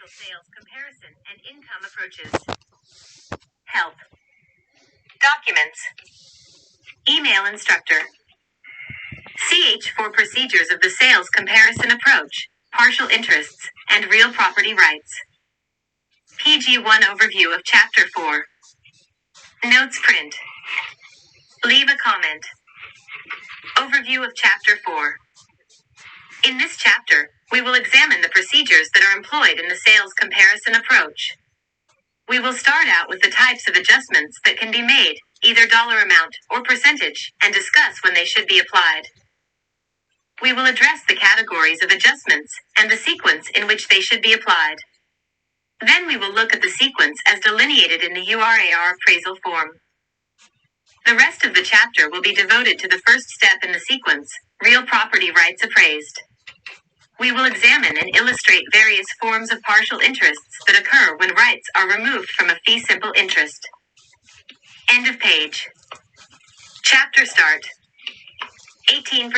residential sales comparison and income approaches. Help. Documents. Email instructor. CH4 procedures of the sales comparison approach, partial interests, and real property rights. PG1 overview of Chapter 4. Notes print. Leave a comment. Overview of Chapter 4. In this chapter, we will examine the procedures that are employed in the sales comparison approach. We will start out with the types of adjustments that can be made, either dollar amount or percentage, and discuss when they should be applied. We will address the categories of adjustments and the sequence in which they should be applied. Then we will look at the sequence as delineated in the URAR appraisal form. The rest of the chapter will be devoted to the first step in the sequence, real property rights appraised. We will examine and illustrate various forms of partial interests that occur when rights are removed from a fee simple interest. End of page. Chapter start. 18%.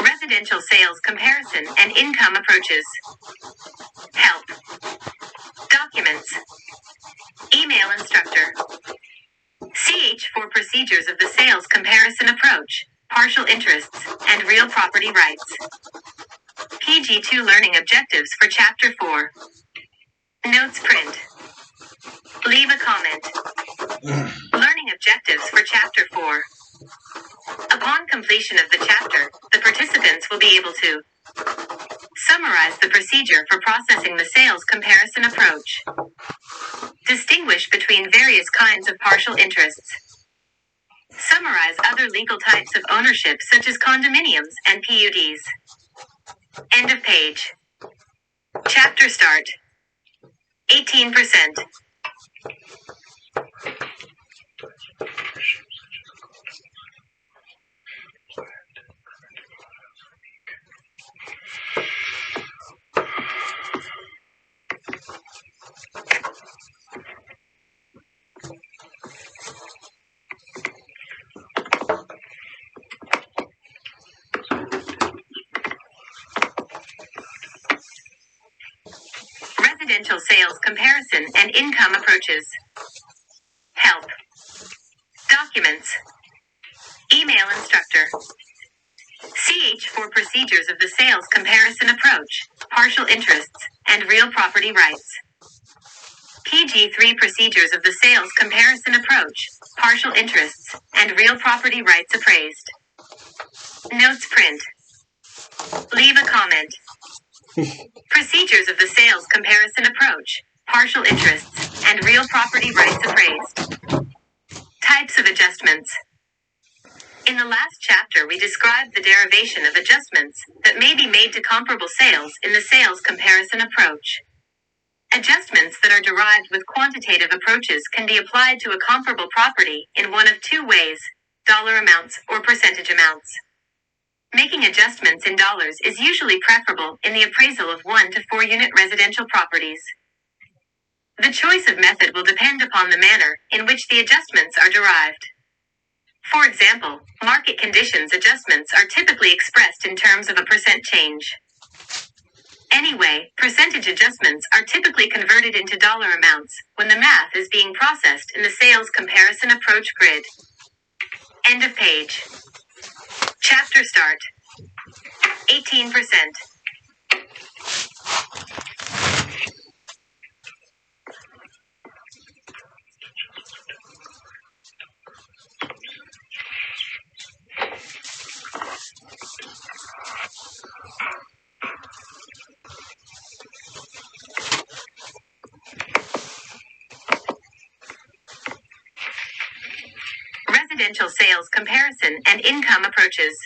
Residential sales comparison and income approaches. Help. Documents. Email instructor. CH4 procedures of the sales comparison approach, partial interests, and real property rights. PG2 learning objectives for Chapter 4. Notes print. Leave a comment. Learning objectives for Chapter 4. Upon completion of the chapter, the participants will be able to summarize the procedure for processing the sales comparison approach, distinguish between various kinds of partial interests, summarize other legal types of ownership such as condominiums and PUDs. End of page. Chapter start. 18%. Residential sales comparison and income approaches. Help. Documents. Email instructor. CH4 procedures of the sales comparison approach, partial interests, and real property rights. PG3 procedures of the sales comparison approach, partial interests, and real property rights appraised. Notes print. Leave a comment. Procedures of the sales comparison approach, partial interests, and real property rights appraised. Types of adjustments. In the last chapter we described the derivation of adjustments that may be made to comparable sales in the sales comparison approach. Adjustments that are derived with quantitative approaches can be applied to a comparable property in one of two ways, dollar amounts or percentage amounts. Making adjustments in dollars is usually preferable in the appraisal of 1 to 4 unit residential properties. The choice of method will depend upon the manner in which the adjustments are derived. For example, market conditions adjustments are typically expressed in terms of a percent change. Anyway, percentage adjustments are typically converted into dollar amounts when the math is being processed in the sales comparison approach grid. End of page. Chapter start. 18%. Residential sales comparison and income approaches.